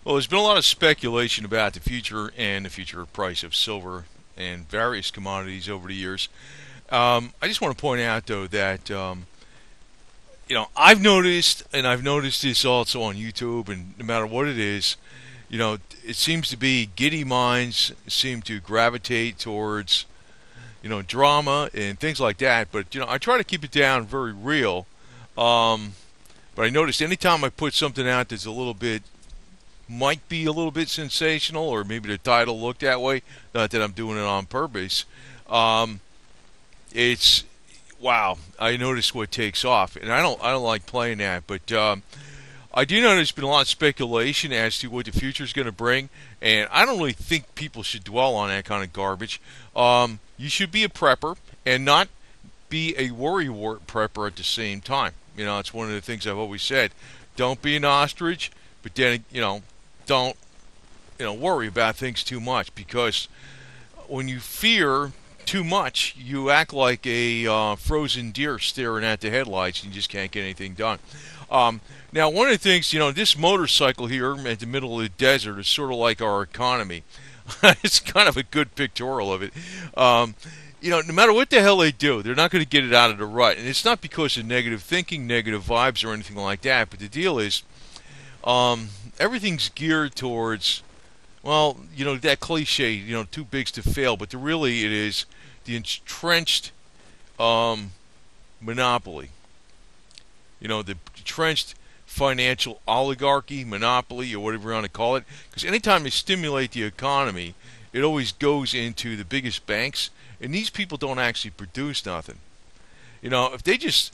Well, there's been a lot of speculation about the future and the future price of silver and various commodities over the years. I just want to point out, though, that I've noticed, and I've noticed this also on YouTube, and no matter what it is, it seems to be giddy minds seem to gravitate towards drama and things like that. But I try to keep it down very real. Um, but I noticed anytime I put something out that's a little bit might be a little bit sensational, or maybe the title looked that way. Not that I'm doing it on purpose. Um, it's wow. I notice what takes off, and I don't like playing that, but I do know there's been a lot of speculation as to what the future is going to bring, and I don't really think people should dwell on that kind of garbage. You should be a prepper and not be a worrywart prepper at the same time. It's one of the things I've always said. Don't be an ostrich, but then don't worry about things too much, because when you fear too much, you act like a frozen deer staring at the headlights, and you just can't get anything done. Now, one of the things, this motorcycle here at the middle of the desert is sort of like our economy. It's kind of a good pictorial of it. No matter what the hell they do, they're not going to get it out of the rut. And it's not because of negative thinking, negative vibes, or anything like that. But the deal is, everything's geared towards, well, that cliche, too big to fail. But really, it is the entrenched monopoly. The entrenched financial oligarchy, monopoly, or whatever you want to call it. Because anytime they stimulate the economy, it always goes into the biggest banks, and these people don't actually produce nothing. If they just,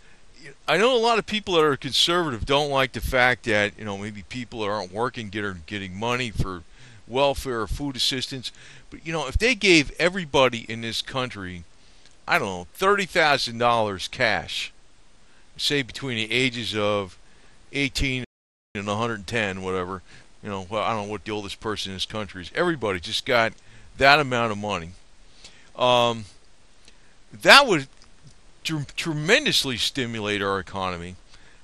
I know a lot of people that are conservative don't like the fact that maybe people that aren't working getting money for welfare or food assistance. But if they gave everybody in this country, I don't know, $30,000 cash, say between the ages of 18 and 110, whatever. Well, I don't know what the oldest person in this country is. Everybody just got that amount of money. Um, that would tremendously stimulate our economy,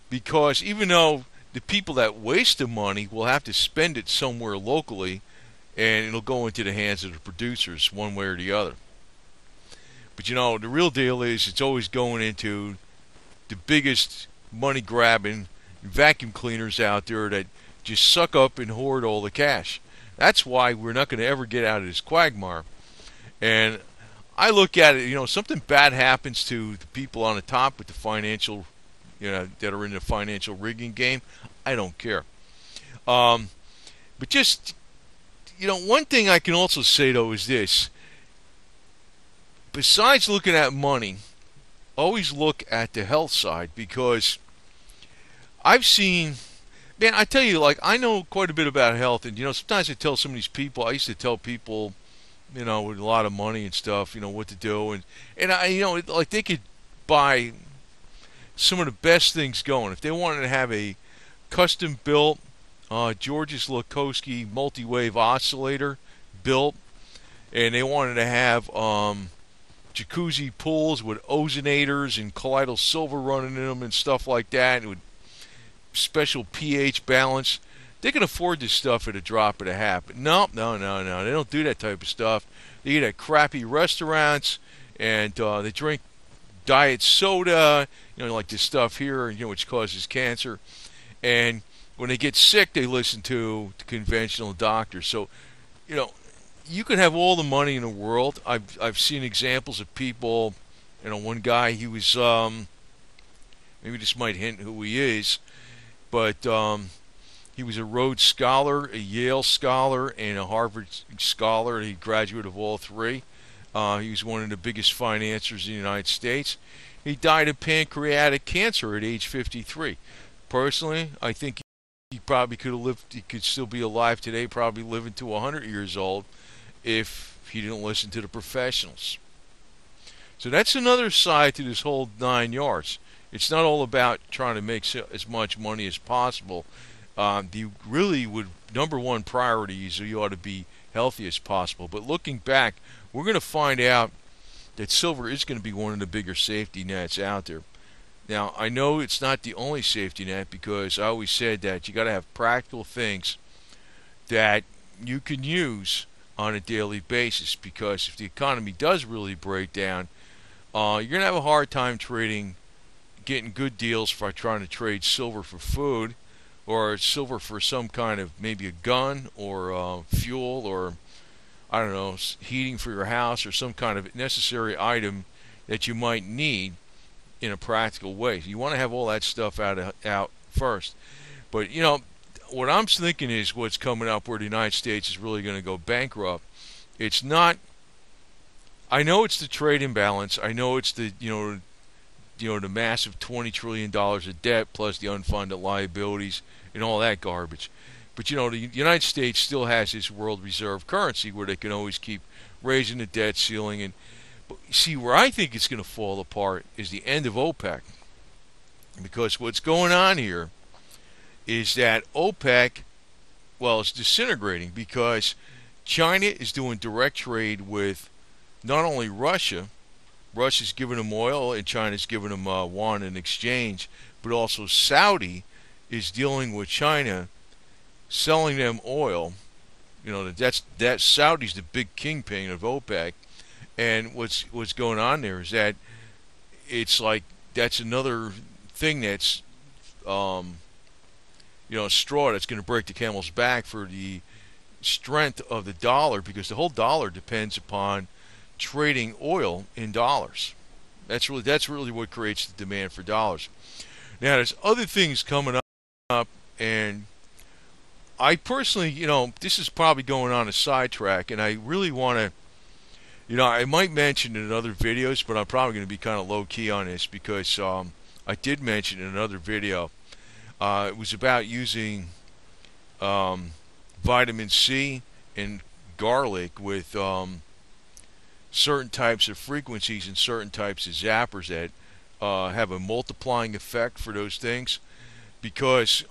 because even though the people that waste the money will have to spend it somewhere locally, and it'll go into the hands of the producers one way or the other. But the real deal is it's always going into the biggest money grabbing vacuum cleaners out there that just suck up and hoard all the cash. That's why we're not going to ever get out of this quagmire. And I look at it, something bad happens to the people on the top with the financial, that are in the financial rigging game. I don't care. But just, one thing I can also say, though, is this. Besides looking at money, always look at the health side, because I've seen, man, I tell you, like, I know quite a bit about health, and sometimes I tell some of these people, I used to tell people, with a lot of money and stuff, what to do, and I, like, they could buy some of the best things going if they wanted to have a custom built Georges Lakowski multi-wave oscillator built, and they wanted to have jacuzzi pools with ozonators and colloidal silver running in them and stuff like that, and with special pH balance. They can afford this stuff at a drop of a hat. But no. They don't do that type of stuff. They eat at crappy restaurants, and they drink diet soda, like this stuff here, which causes cancer. And when they get sick, they listen to the conventional doctors. So, you can have all the money in the world. I've seen examples of people. One guy, he was maybe this might hint who he is, but he was a Rhodes Scholar, a Yale Scholar, and a Harvard Scholar. He graduated of all three. He was one of the biggest financiers in the United States. He died of pancreatic cancer at age 53. Personally, I think he probably could have lived. He could still be alive today, probably living to 100 years old, if he didn't listen to the professionals. So that's another side to this whole 9 yards. It's not all about trying to make as much money as possible. You really would, number one priority is you ought to be healthy as possible. But looking back, we're going to find out that silver is going to be one of the bigger safety nets out there. Now, I know it's not the only safety net, because I always said that you got to have practical things that you can use on a daily basis, because if the economy does really break down, you're going to have a hard time getting good deals for trying to trade silver for food, or silver for some kind of maybe a gun, or fuel, or I don't know, heating for your house, or some kind of necessary item that you might need in a practical way. You want to have all that stuff out first. But what I'm thinking is what's coming up where the United States is really going to go bankrupt. It's not. I know it's the trade imbalance. I know it's the the massive $20 trillion of debt plus the unfunded liabilities and all that garbage. But the United States still has this world reserve currency where they can always keep raising the debt ceiling. And see, where I think it's going to fall apart is the end of OPEC, because what's going on here is that OPEC, well, it's disintegrating because China is doing direct trade with not only Russia. Russia's giving them oil and China's giving them yuan in exchange, but also Saudi is dealing with China, selling them oil. That Saudi's the big kingpin of OPEC, and what's going on there is that it's like that's another thing that's a straw that's going to break the camel's back for the strength of the dollar, because the whole dollar depends upon trading oil in dollars. That's really what creates the demand for dollars. Now, there's other things coming up, and I personally, this is probably going on a sidetrack, and I really want to, I might mention in other videos, but I'm probably going to be kind of low key on this, because I did mention in another video. It was about using vitamin C and garlic with certain types of frequencies and certain types of zappers that have a multiplying effect for those things. Because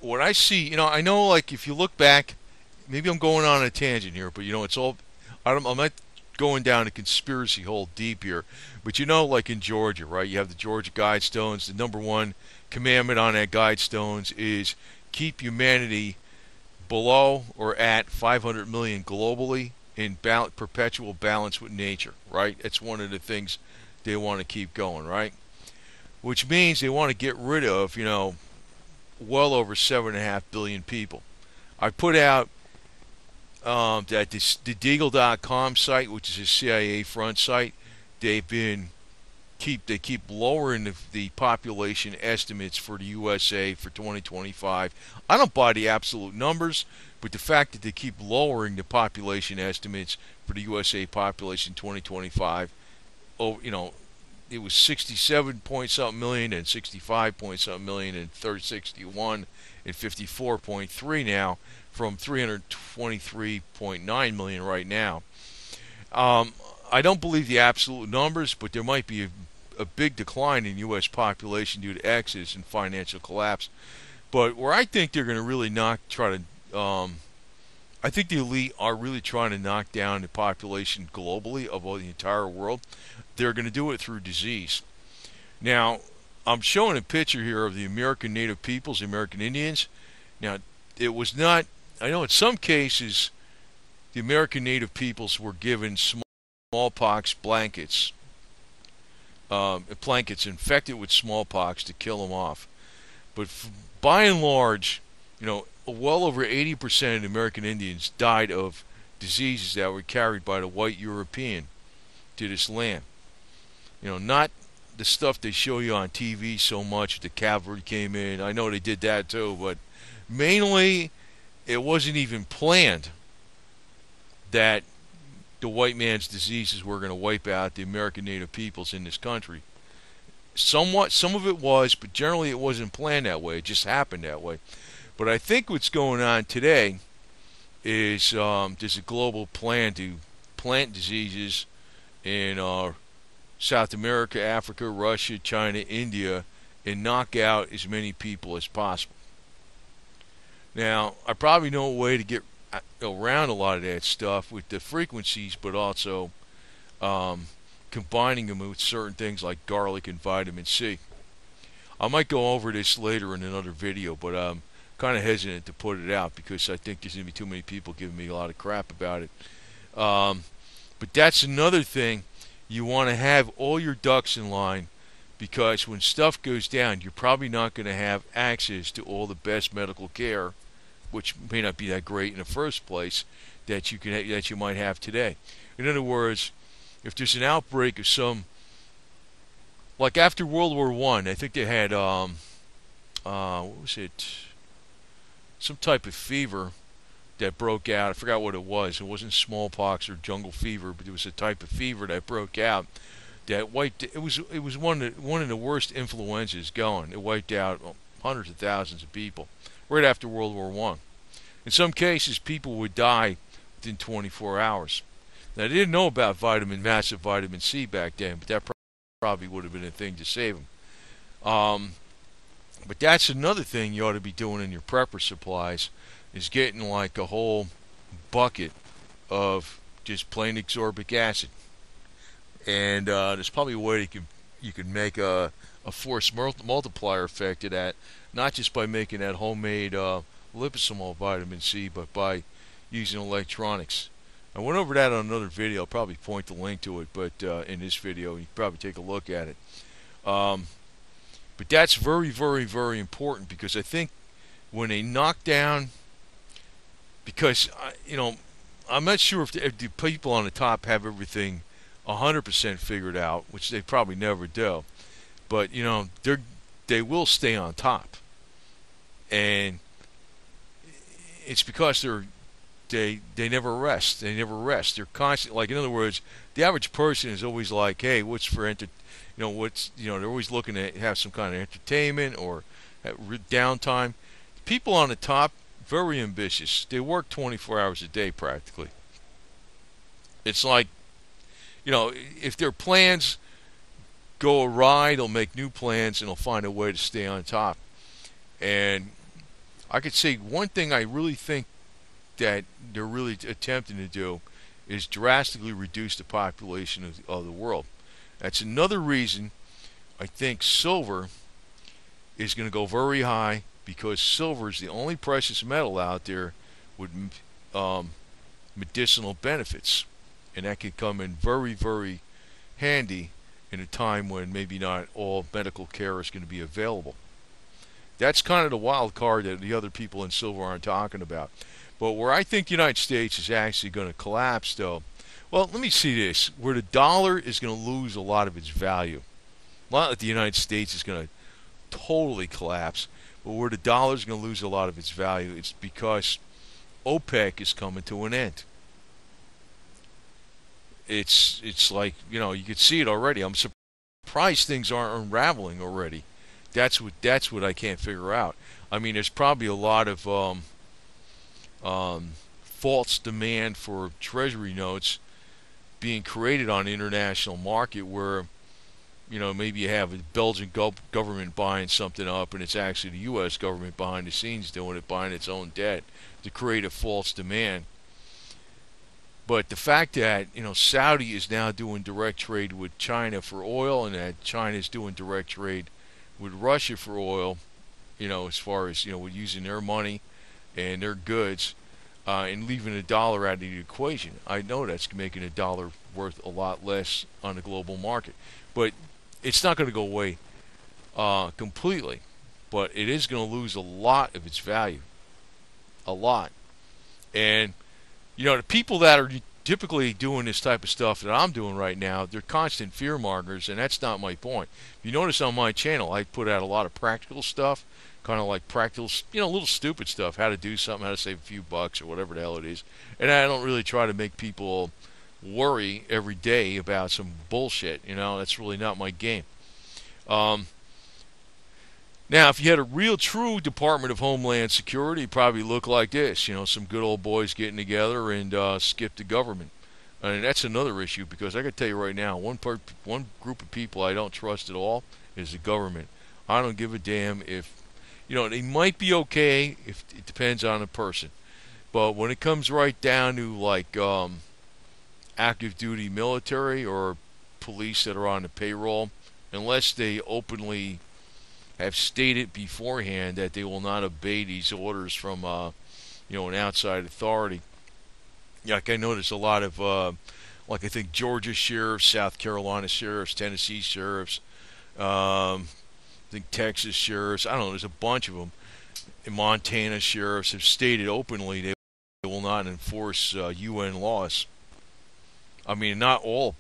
what I see, I know, like, if you look back, maybe I'm going on a tangent here, but it's all, I'm not going down a conspiracy hole deep here, but like in Georgia, right? You have the Georgia Guidestones. The number one commandment on that Guidestones is keep humanity below or at 500 million globally in perpetual balance with nature, right? That's one of the things they want to keep going, right? Which means they want to get rid of, well over 7.5 billion people. I put out that the Deagle.com site, which is a CIA front site, they keep lowering the population estimates for the USA for 2025. I don't buy the absolute numbers, but the fact that they keep lowering the population estimates for the USA population 2025, it was 67 point something million and 65 point something million and 61 and 54.3 now, from 323.9 million right now. I don't believe the absolute numbers, but there might be a big decline in U.S. population due to exodus and financial collapse. But where I think they're going to really I think the elite are really trying to knock down the population globally of the entire world. They're going to do it through disease. Now, I'm showing a picture here of the American Native peoples, the American Indians. Now, it was not, I know in some cases, the American Native peoples were given smallpox blankets, infected with smallpox to kill them off. But by and large, well over 80% of the American Indians died of diseases that were carried by the white European to this land. Not the stuff they show you on TV so much. The cavalry came in. I know they did that too, but mainly it wasn't even planned that the white man's diseases were going to wipe out the American Native peoples in this country. Some of it was, but generally it wasn't planned that way. It just happened that way. But I think what's going on today is there's a global plan to plant diseases in South America, Africa, Russia, China, India, and knock out as many people as possible. Now, I probably know a way to get around a lot of that stuff with the frequencies, but also combining them with certain things like garlic and vitamin C. I might go over this later in another video, but kind of hesitant to put it out because I think there's going to be too many people giving me a lot of crap about it. But that's another thing. You want to have all your ducks in line because when stuff goes down, you're probably not going to have access to all the best medical care, which may not be that great in the first place, that you might have today. In other words, if there's an outbreak of some, like after World War I think they had what was it? Some type of fever that broke out. I forgot what it was. It wasn't smallpox or jungle fever, but it was a type of fever that broke out that wiped. It was one of the worst influenzas going. It wiped out hundreds of thousands of people right after World War I. In some cases, people would die within 24 hours. Now, they didn't know about massive vitamin C back then, but that probably would have been a thing to save them. But that's another thing you ought to be doing in your prepper supplies, is getting like a whole bucket of just plain ascorbic acid. And there's probably a way you can make a force multiplier effect of that, not just by making that homemade liposome vitamin C, but by using electronics. I went over that on another video. I'll probably point the link to it, but in this video, you can probably take a look at it. But that's very, very, very important because I think when they knock down, because, I'm not sure if the people on the top have everything 100% figured out, which they probably never do. But, they will stay on top. And it's because they never rest. They never rest. They're constant. Like, in other words, the average person is always like, hey, what's for they're always looking to have some kind of entertainment or downtime. People on the top, very ambitious. They work 24 hours a day practically. It's like, if their plans go awry, they'll make new plans and they'll find a way to stay on top. And I could say one thing I really think that they're really attempting to do is drastically reduce the population of the world. That's another reason I think silver is going to go very high, because silver is the only precious metal out there with medicinal benefits. And that could come in very, very handy in a time when maybe not all medical care is going to be available. That's kind of the wild card that the other people in silver aren't talking about. But where I think the United States is actually going to collapse, though, well, let me see this. Where the dollar is going to lose a lot of its value. Not that the United States is going to totally collapse, but where the dollar is going to lose a lot of its value, it's because OPEC is coming to an end. It's like, you can see it already. I'm surprised things aren't unraveling already. That's what I can't figure out. I mean, there's probably a lot of false demand for treasury notes being created on the international market, where maybe you have a Belgian government buying something up and it's actually the U.S. government behind the scenes doing it, buying its own debt to create a false demand. But the fact that Saudi is now doing direct trade with China for oil, and that China is doing direct trade with Russia for oil, as far as with using their money and their goods, and leaving the dollar out of the equation. I know that's making a dollar worth a lot less on the global market. But it's not going to go away completely. But it is going to lose a lot of its value. A lot. And, the people that are typically doing this type of stuff that I'm doing right now, they're constant fear mongers, and that's not my point. If you notice on my channel, I put out a lot of practical stuff. Kind of like practical, little stupid stuff, how to do something, how to save a few bucks or whatever the hell it is. And I don't really try to make people worry every day about some bullshit. That's really not my game. Now, if you had a real true Department of Homeland Security, it'd probably look like this. Some good old boys getting together and skip the government. And that's another issue, because I can tell you right now, one group of people I don't trust at all is the government. I don't give a damn if they might be okay, if it depends on the person. But when it comes right down to like active duty military or police that are on the payroll, unless they openly have stated beforehand that they will not obey these orders from an outside authority. Like I noticed a lot of like I think Georgia sheriffs, South Carolina sheriffs, Tennessee sheriffs, I think Texas sheriffs. I don't know. There's a bunch of them. And Montana sheriffs have stated openly they will not enforce UN laws. I mean, not all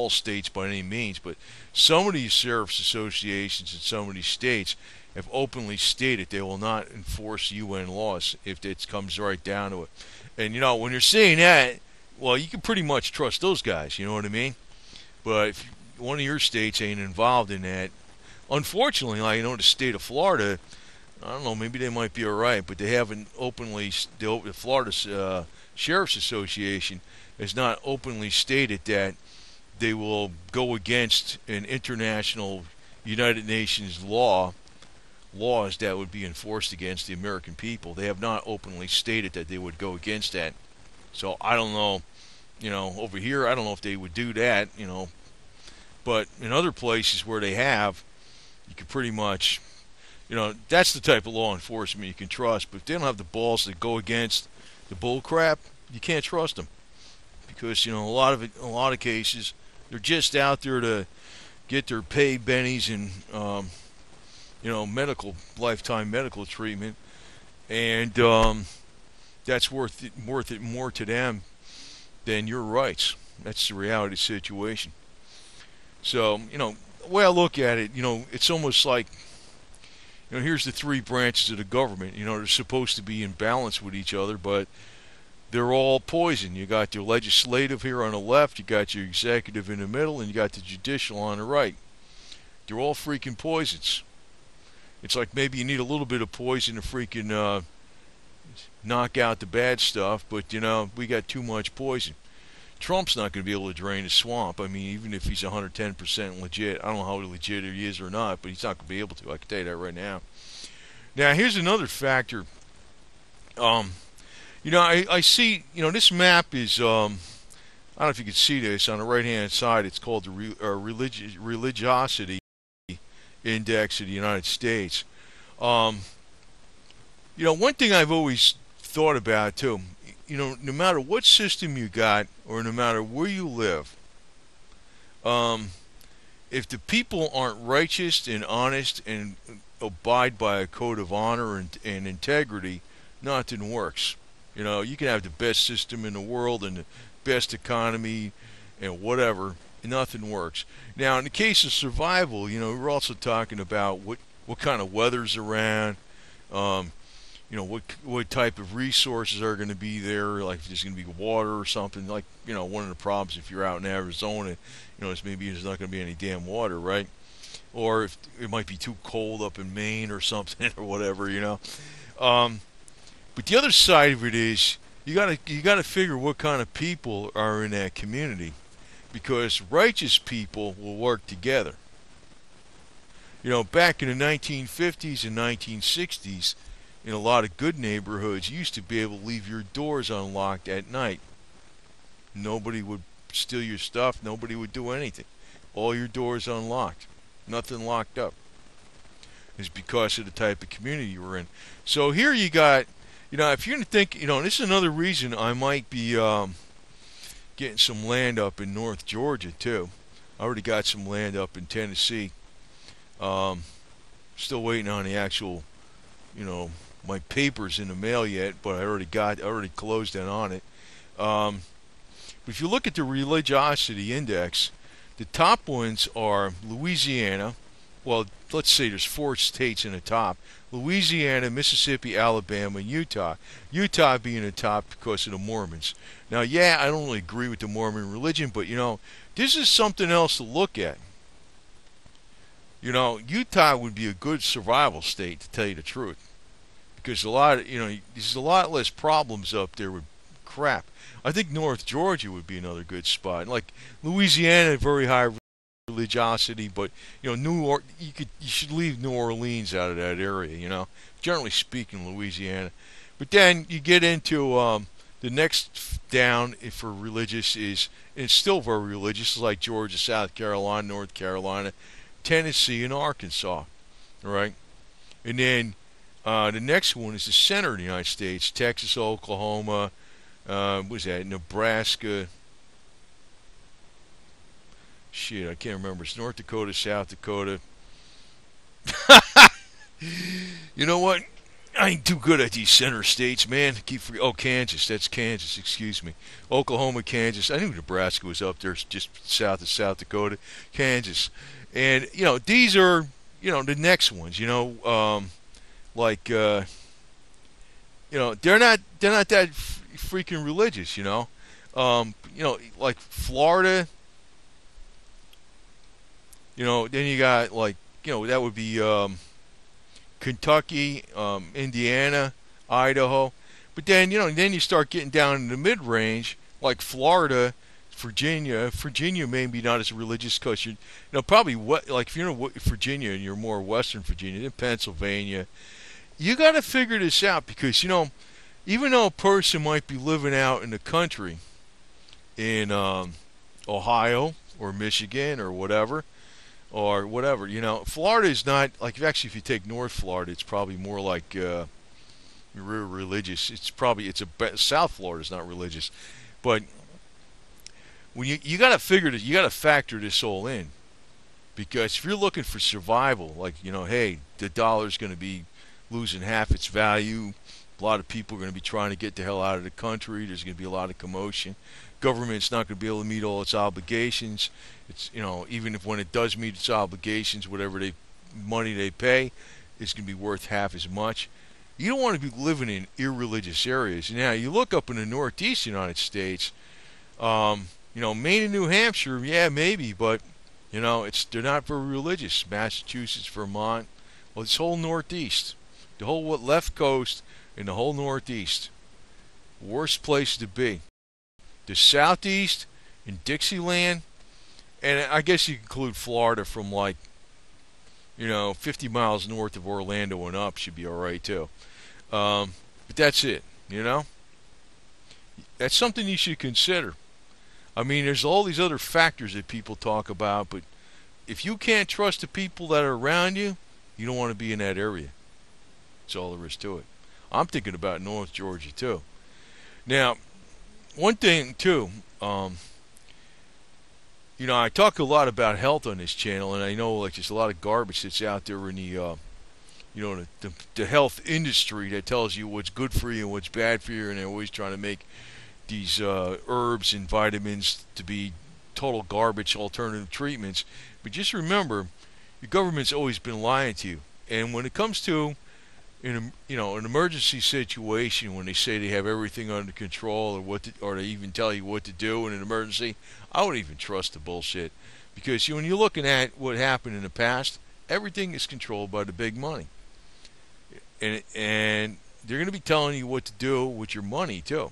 states by any means, but some of these sheriff's associations in some of these states have openly stated they will not enforce UN laws if it comes right down to it. And when you're saying that, well, you can pretty much trust those guys. You know what I mean? But if one of your states ain't involved in that, unfortunately, like the state of Florida, I don't know, maybe they might be all right, but they haven't openly. The Florida Sheriff's Association has not openly stated that they will go against an international United Nations laws that would be enforced against the American people. They have not openly stated that they would go against that. So I don't know, over here, I don't know if they would do that, but in other places where they have, you can pretty much, that's the type of law enforcement you can trust. But if they don't have the balls to go against the bull crap, you can't trust them, because a lot of cases, they're just out there to get their pay bennies and lifetime medical treatment, and that's worth it more to them than your rights. That's the reality situation. So the way I look at it, it's almost like, here's the three branches of the government. They're supposed to be in balance with each other, but they're all poison. You got your legislative here on the left, you got your executive in the middle, and you got the judicial on the right. They're all freaking poisons. It's like maybe you need a little bit of poison to freaking knock out the bad stuff, but we got too much poison. Trump's not going to be able to drain the swamp. I mean, even if he's 110% legit, I don't know how legit he is or not, but he's not going to be able to. I can tell you that right now. Now, here's another factor. I see, this map is, I don't know if you can see this, on the right-hand side, it's called the Religiosity Index of the United States. One thing I've always thought about, too, no matter what system you got, or no matter where you live, if the people aren't righteous and honest and abide by a code of honor and integrity, nothing works. You can have the best system in the world and the best economy and whatever, nothing works. Now, in the case of survival, we're also talking about what kind of weather's around, what type of resources are going to be there, like if there's going to be water or something. Like, one of the problems if you're out in Arizona, is maybe there's not going to be any damn water, right? Or if it might be too cold up in Maine or something or whatever, But the other side of it is you gotta figure what kind of people are in that community, because righteous people will work together. Back in the 1950s and 1960s, in a lot of good neighborhoods, you used to be able to leave your doors unlocked at night. Nobody would steal your stuff. Nobody would do anything. All your doors unlocked. Nothing locked up. It's because of the type of community you were in. So here you got, if you're going to think, this is another reason I might be getting some land up in North Georgia, too. I already got some land up in Tennessee. Still waiting on the actual, my papers in the mail yet, but I already closed in on it. But if you look at the religiosity index, the top ones are Louisiana. Well, let's say there's 4 states in the top: Louisiana, Mississippi, Alabama, and Utah. Utah being the top because of the Mormons. Now, yeah, I don't really agree with the Mormon religion, but this is something else to look at. Utah would be a good survival state, to tell you the truth, because there's a lot less problems up there with crap. I think North Georgia would be another good spot. Like Louisiana, very high religiosity, but you should leave New Orleans out of that area. Generally speaking, Louisiana. But then you get into the next down for religious is, and it's still very religious, like Georgia, South Carolina, North Carolina, Tennessee, and Arkansas. All right, and then the next one is the center of the United States: Texas, Oklahoma. What was that? Nebraska. Shit, I can't remember. It's North Dakota, South Dakota. You know what? I ain't too good at these center states, man. Kansas. That's Kansas. Excuse me. Oklahoma, Kansas. I knew Nebraska was up there, just south of South Dakota. Kansas, and these are the next ones. Like they're not that freaking religious. Like Florida. Then you got like that would be Kentucky, Indiana, Idaho. But then then you start getting down in the mid-range, like Florida, Virginia. Virginia may be not as religious because probably like if you're in Virginia and you're more Western Virginia, then Pennsylvania. You got to figure this out because even though a person might be living out in the country in Ohio or Michigan or whatever. Florida is not like if you take North Florida, it's probably more like religious. South Florida is not religious, but when you got to figure that you got to factor this all in because if you're looking for survival, like hey, the dollar's going to be losing half its value. A lot of people are going to be trying to get the hell out of the country. There's going to be a lot of commotion. Government's not going to be able to meet all its obligations. It's even if when it does meet its obligations, whatever money they pay, it's going to be worth half as much. You don't want to be living in irreligious areas. Now you look up in the Northeast United States, Maine and New Hampshire, yeah, maybe, but they're not very religious. Massachusetts, Vermont, well, this whole Northeast, the whole left coast, and the whole Northeast, worst place to be. The Southeast and Dixieland, and I guess you include Florida from 50 miles north of Orlando and up should be all right too. But that's it, That's something you should consider. I mean, there's all these other factors that people talk about, but if you can't trust the people that are around you, you don't want to be in that area. That's all there is to it. I'm thinking about North Georgia too. Now, one thing too, I talk a lot about health on this channel, and I know there's a lot of garbage that's out there in the the health industry that tells you what's good for you and what's bad for you, and they're always trying to make these herbs and vitamins to be total garbage alternative treatments. But just remember, your government's always been lying to you, and when it comes to an emergency situation, when they say they have everything under control, or they even tell you what to do in an emergency, I wouldn't even trust the bullshit, because when you're looking at what happened in the past, everything is controlled by the big money, and they're going to be telling you what to do with your money too.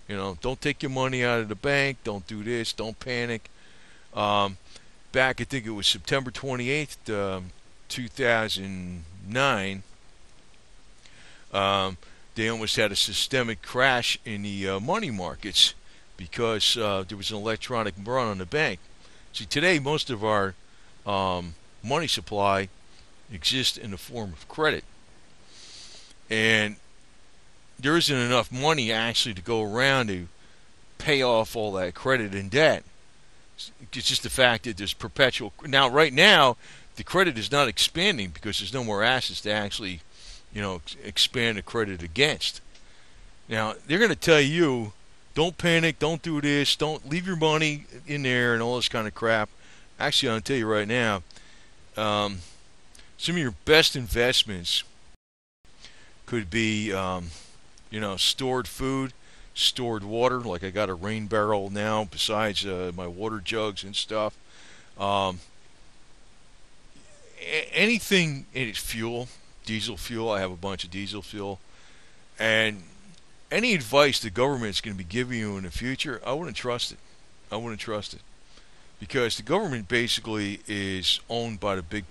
Don't take your money out of the bank. Don't do this. Don't panic. Back, I think it was September 28th, 2009, they almost had a systemic crash in the money markets because there was an electronic run on the bank. See, today most of our money supply exists in the form of credit, and there isn't enough money actually to go around to pay off all that credit and debt. It's just the fact that there's perpetual. Now, right now, the credit is not expanding because there's no more assets to actually, expand the credit against. Now, they're going to tell you, don't panic, don't do this, don't leave your money in there and all this kind of crap. Actually, I'll tell you right now, some of your best investments could be, stored food, stored water. Like I got a rain barrel now besides my water jugs and stuff. Anything in its fuel, diesel fuel. I have a bunch of diesel fuel. And any advice the government's going to be giving you in the future, I wouldn't trust it. I wouldn't trust it. Because the government basically is owned by the big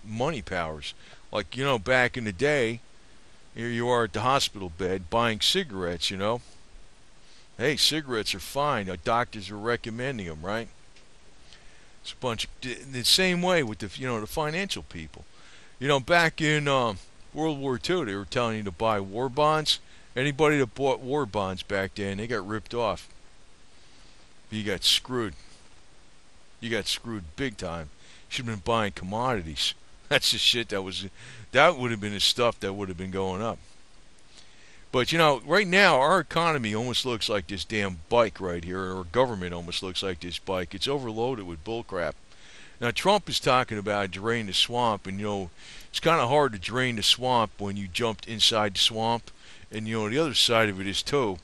money powers. Like, back in the day, here you are at the hospital bed buying cigarettes, Hey, cigarettes are fine. The doctors are recommending them, right? It's a bunch of, the same way with the financial people. Back in World War II, they were telling you to buy war bonds. Anybody that bought war bonds back then, they got ripped off. You got screwed. You got screwed big time. You should have been buying commodities. That's the shit that would have been the stuff that would have been going up. But right now our economy almost looks like this damn bike right here, or government almost looks like this bike. It's overloaded with bullcrap. Now Trump is talking about drain the swamp, and it's kind of hard to drain the swamp when you jumped inside the swamp, and the other side of it is too.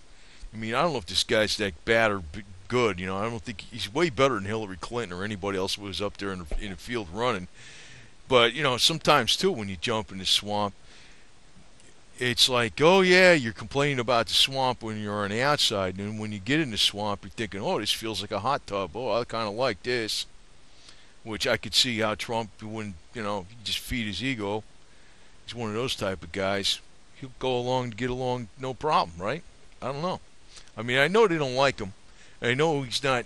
I mean, I don't know if this guy's that bad or good. I don't think he's way better than Hillary Clinton or anybody else who was up there in the field running. But sometimes too, when you jump in the swamp, it's like, oh yeah, you're complaining about the swamp when you're on the outside, and when you get in the swamp, you're thinking, oh, this feels like a hot tub. Oh, I kind of like this. Which I could see how Trump wouldn't, just feed his ego. He's one of those type of guys. He'll go along to get along, no problem, right? I don't know. I mean, I know they don't like him. I know he's not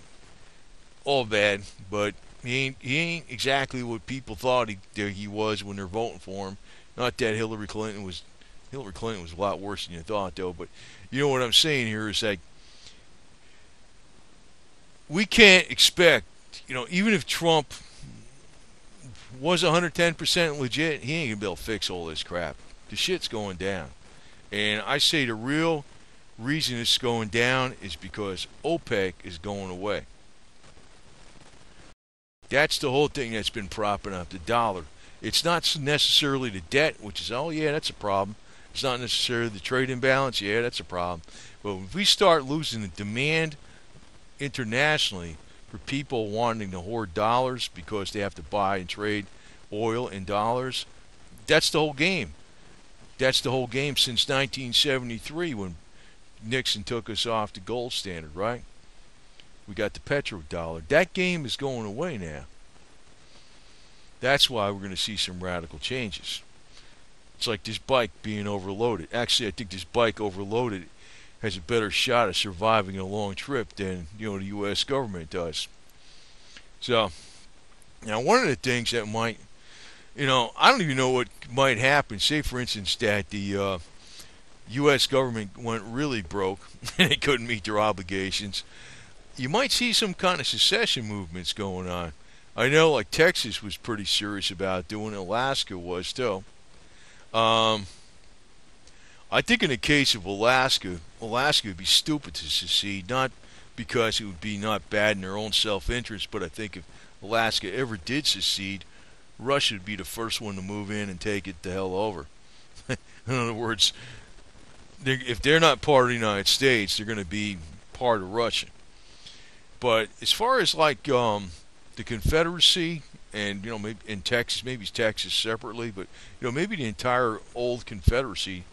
all bad, but he ain't exactly what people thought he was when they're voting for him. Not that Hillary Clinton was a lot worse than you thought, though. But what I'm saying here is that we can't expect, even if Trump was 110% legit, he ain't gonna be able to fix all this crap. The shit's going down. And I say the real reason it's going down is because OPEC is going away. That's the whole thing that's been propping up the dollar. It's not necessarily the debt, which is, oh yeah, that's a problem. It's not necessarily the trade imbalance, yeah, that's a problem. But if we start losing the demand internationally for people wanting to hoard dollars because they have to buy and trade oil in dollars, that's the whole game. That's the whole game since 1973 when Nixon took us off the gold standard, right? We got the petrodollar. That game is going away now. That's why we're going to see some radical changes. It's like this bike being overloaded. Actually, I think this bike overloaded has a better shot of surviving a long trip than the U.S. government does. So, now one of the things that might, I don't even know what might happen. Say, for instance, that the U.S. government went really broke and they couldn't meet their obligations. You might see some kind of secession movements going on. I know, like Texas was pretty serious about doing it. Alaska was too. I think in the case of Alaska would be stupid to secede, not because it would be not bad in their own self-interest, but I think if Alaska ever did secede, Russia would be the first one to move in and take it the hell over. In other words, if they're not part of the United States, they're going to be part of Russia. But as far as like the Confederacy and maybe in Texas, maybe it's Texas separately, but maybe the entire old Confederacy,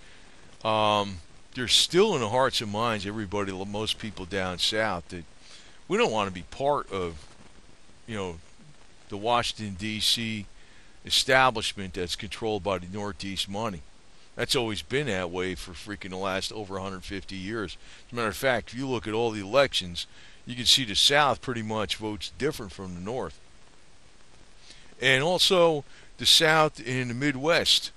there's still in the hearts and minds everybody, most people down south, that we don't want to be part of the Washington D.C. establishment that's controlled by the Northeast money. That's always been that way for freaking the last over 150 years. As a matter of fact, if you look at all the elections, you can see the South pretty much votes different from the North. And also the South in the Midwest,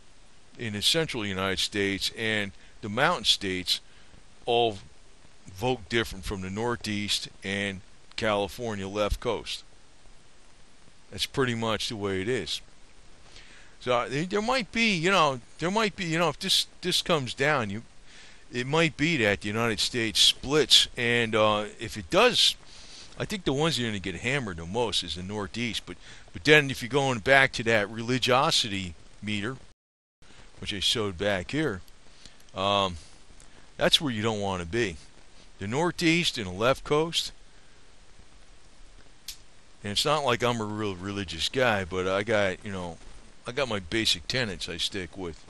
in the central United States, and the mountain states all vote different from the Northeast and California left coast. That's pretty much the way it is. So there might be, if this comes down, it might be that the United States splits, and if it does, I think the ones that are going to get hammered the most is the Northeast. But then if you're going back to that religiosity meter, which I showed back here, that's where you don't want to be. The Northeast and the left coast. And it's not like I'm a real religious guy, but I got my basic tenets I stick with.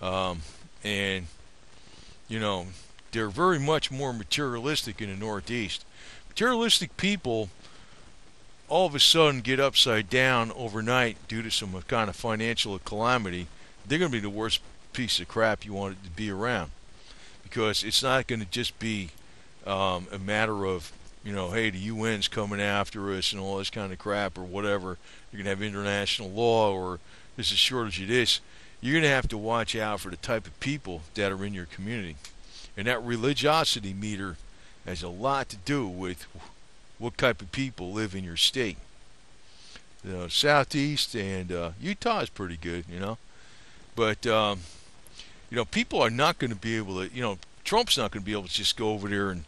And they're very much more materialistic in the Northeast. Materialistic people all of a sudden get upside down overnight due to some kind of financial calamity. They're going to be the worst piece of crap you want it to be around, because it's not going to just be a matter of hey, the UN's coming after us and all this kind of crap or whatever. You're going to have international law, or there's a shortage of this, you're going to have to watch out for the type of people that are in your community. And that religiosity meter has a lot to do with what type of people live in your state. Southeast and Utah is pretty good, But, people are not going to be able to, Trump's not going to be able to just go over there and,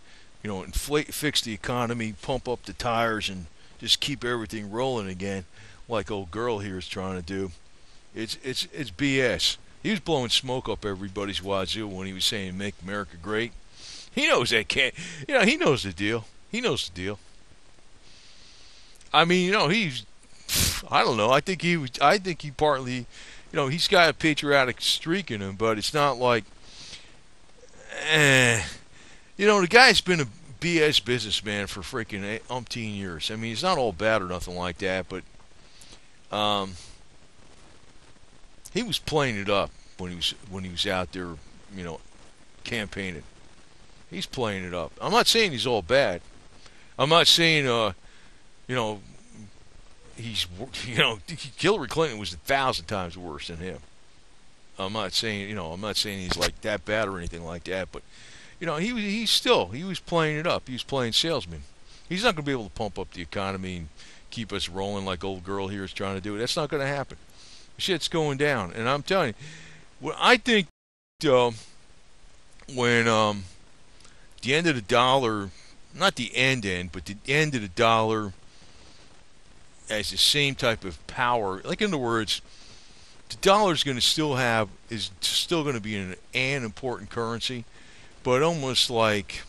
fix the economy, pump up the tires, and just keep everything rolling again like old girl here is trying to do. It's BS. He was blowing smoke up everybody's wazoo when he was saying "Make America Great." He knows that can't. He knows the deal. He knows the deal. I mean, he's. I don't know. I think he was. I think he partly. He's got a patriotic streak in him, but it's not like. The guy's been a BS businessman for freaking umpteen years. I mean, he's not all bad or nothing like that, but. He was playing it up when he was out there, campaigning. He's playing it up. I'm not saying he's all bad. I'm not saying he's Hillary Clinton was 1,000 times worse than him. I'm not saying he's like that bad or anything like that, but he was playing it up. He was playing salesman. He's not going to be able to pump up the economy and keep us rolling like old girl here is trying to do. That's not going to happen. Shit's going down, and I'm telling you, I think when the end of the dollar, not the end, but the end of the dollar has the same type of power. Like, in other words, the dollar is still going to be an important currency, but almost like,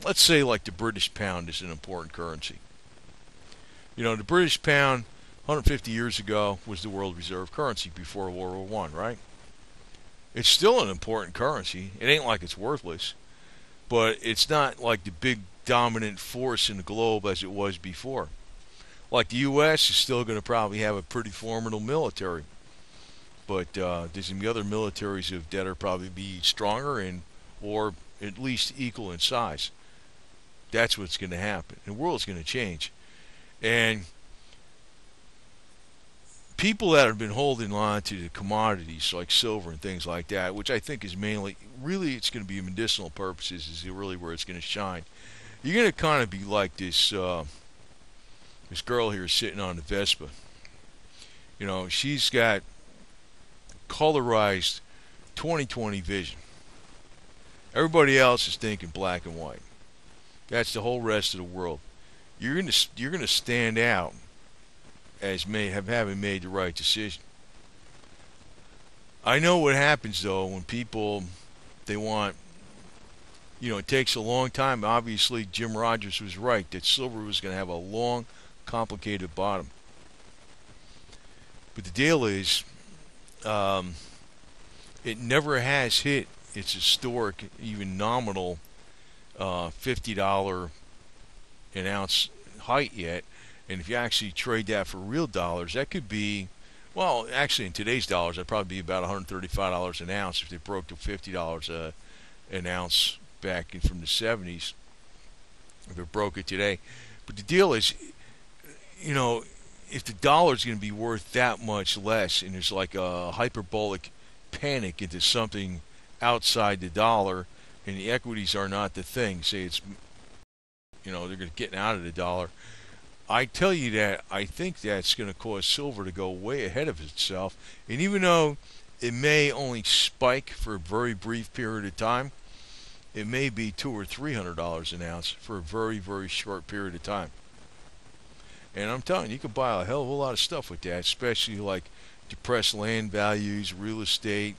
let's say, like the British pound is an important currency. The British pound 150 years ago was the world reserve currency before World War I, right? It's still an important currency. It ain't like it's worthless, but it's not like the big dominant force in the globe as it was before. Like the U.S. is still going to probably have a pretty formidable military, but there's some other militaries that are probably be stronger or at least equal in size. That's what's going to happen. The world's going to change, and people that have been holding on to the commodities like silver and things like that, which I think is mainly, really, it's going to be medicinal purposes, is really where it's going to shine. You're going to kind of be like this this girl here sitting on the Vespa. She's got colorized 20/20 vision. Everybody else is thinking black and white. That's the whole rest of the world. You're going to stand out as having made the right decision. I know what happens though when people they want. It takes a long time. Obviously, Jim Rogers was right that silver was going to have a long, complicated bottom. But the deal is, it never has hit its historic, even nominal, $50 an ounce height yet. And if you actually trade that for real dollars, that could be, well, actually in today's dollars, that'd probably be about $135 an ounce if they broke to $50 an ounce back from the 70s, if it broke it today. But the deal is, if the dollar's going to be worth that much less, and there's like a hyperbolic panic into something outside the dollar, and the equities are not the thing, say it's, they're going to get out of the dollar, I tell you that I think that's going to cause silver to go way ahead of itself. And even though it may only spike for a very brief period of time, it may be $200 or $300 an ounce for a very, very short period of time. And I'm telling you, you can buy a hell of a lot of stuff with that, especially like depressed land values, real estate,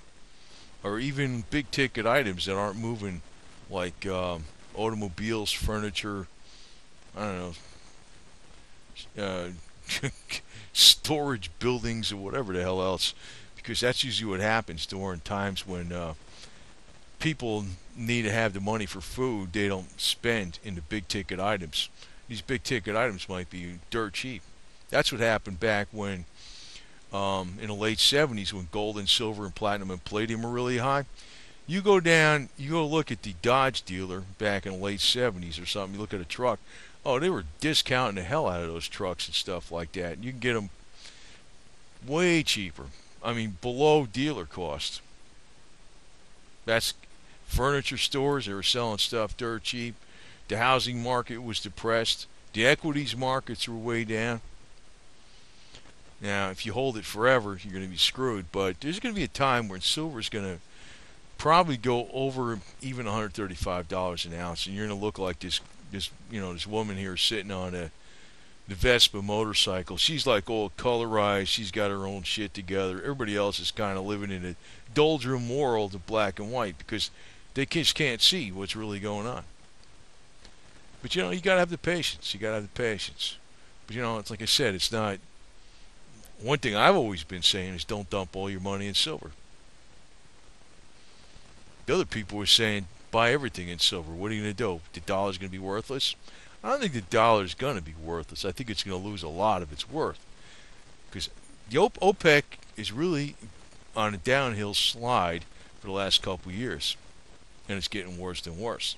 or even big ticket items that aren't moving, like automobiles, furniture, I don't know, storage buildings or whatever the hell else, because that's usually what happens during times when people need to have the money for food they don't spend in the big ticket items. These big ticket items might be dirt cheap. That's what happened back when in the late 70s, when gold and silver and platinum and palladium were really high. You go look at the Dodge dealer back in the late 70s or something, you look at a truck. Oh, they were discounting the hell out of those trucks and stuff like that. You can get them way cheaper. I mean, below dealer cost. That's furniture stores. They were selling stuff dirt cheap. The housing market was depressed. The equities markets were way down. Now, if you hold it forever, you're going to be screwed. But there's going to be a time when silver's going to probably go over even $135 an ounce, and you're going to look like this woman here sitting on the Vespa motorcycle. She's like all colorized. She's got her own shit together. Everybody else is kind of living in a doldrum world of black and white because they just can't see what's really going on. But you got to have the patience. You got to have the patience. But it's like I said, it's not. One thing I've always been saying is don't dump all your money in silver. The other people were saying buy everything in silver. What are you going to do? The dollar's going to be worthless? I don't think the dollar's going to be worthless. I think it's going to lose a lot of its worth. Because the OPEC is really on a downhill slide for the last couple of years. And it's getting worse and worse.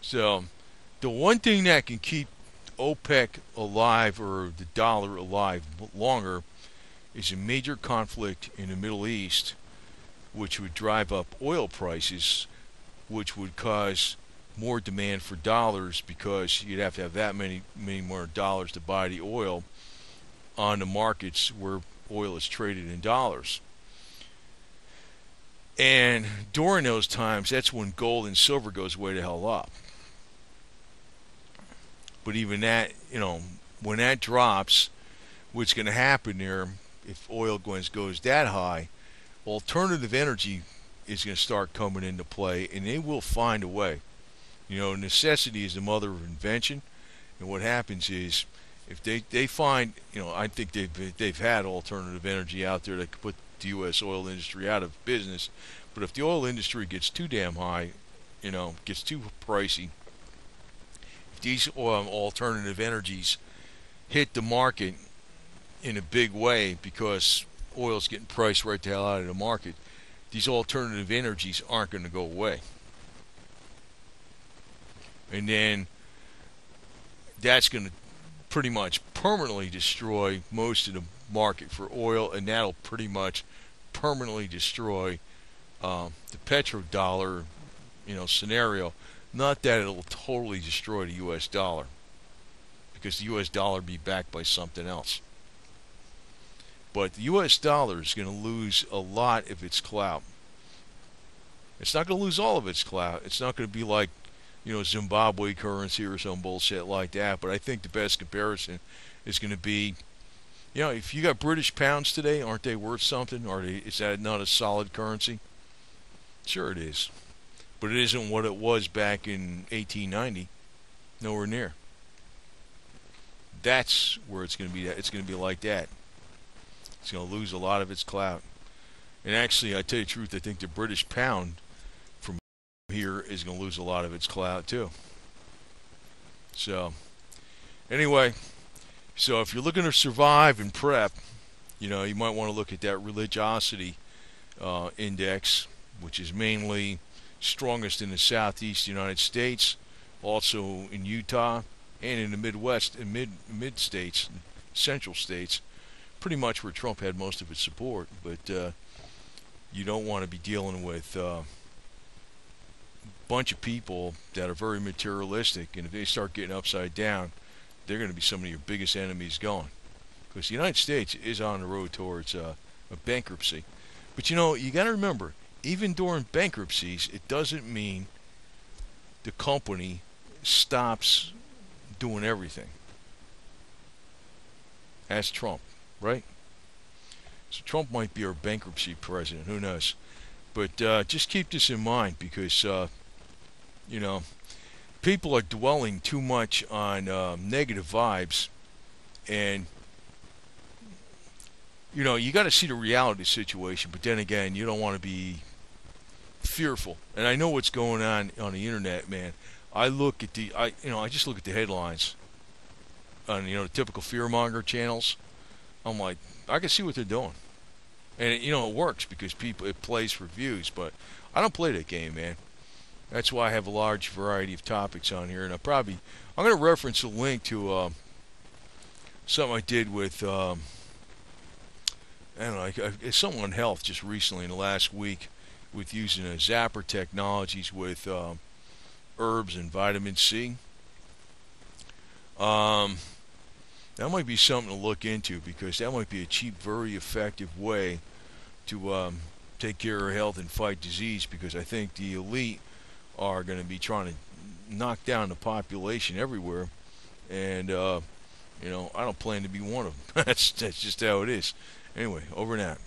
So, the one thing that can keep OPEC alive or the dollar alive longer is a major conflict in the Middle East, which would drive up oil prices, which would cause more demand for dollars because you'd have to have that many more dollars to buy the oil on the markets where oil is traded in dollars. And during those times, that's when gold and silver goes way the hell up. But even that, when that drops, what's going to happen there, if oil goes that high, alternative energy is going to start coming into play, and they will find a way. Necessity is the mother of invention, and what happens is, if they find, I think they've had alternative energy out there that could put the U.S. oil industry out of business, but if the oil industry gets too damn high, gets too pricey, these alternative energies hit the market in a big way because oil's getting priced right the hell out of the market, these alternative energies aren't going to go away. And then that's going to pretty much permanently destroy most of the market for oil, and that'll pretty much permanently destroy the petrodollar, scenario. Not that it'll totally destroy the U.S. dollar, because the U.S. dollar be backed by something else. But the U.S. dollar is going to lose a lot of its clout. It's not going to lose all of its clout. It's not going to be like, Zimbabwe currency or some bullshit like that. But I think the best comparison is going to be, if you got British pounds today, aren't they worth something? Is that not a solid currency? Sure it is. But it isn't what it was back in 1890. Nowhere near. That's where it's going to be. It's going to be like that. It's going to lose a lot of its clout. And actually, I tell you the truth, I think the British pound from here is going to lose a lot of its clout too. So, anyway, if you're looking to survive and prep, you might want to look at that religiosity index, which is mainly strongest in the southeast United States, also in Utah, and in the Midwest and mid states, central states, pretty much where Trump had most of its support. But you don't want to be dealing with a bunch of people that are very materialistic, and if they start getting upside down, they're going to be some of your biggest enemies going. Because the United States is on the road towards a bankruptcy. But you got to remember, even during bankruptcies, it doesn't mean the company stops doing everything. That's Trump, right? So Trump might be our bankruptcy president. Who knows? But just keep this in mind because, people are dwelling too much on negative vibes. And, you got to see the reality of the situation. But then again, you don't want to be fearful. And I know what's going on the internet, man. I look at I just look at the headlines on, the typical fearmonger channels. I'm like, I can see what they're doing. And, it works because it plays for views. But I don't play that game, man. That's why I have a large variety of topics on here. And I'm going to reference a link to something I did with I don't know, something on health just recently in the last week with using Zapper technologies with herbs and vitamin C. Um, that might be something to look into because that might be a cheap, very effective way to take care of health and fight disease. Because I think the elite are going to be trying to knock down the population everywhere, and I don't plan to be one of them. That's just how it is. Anyway, over and out.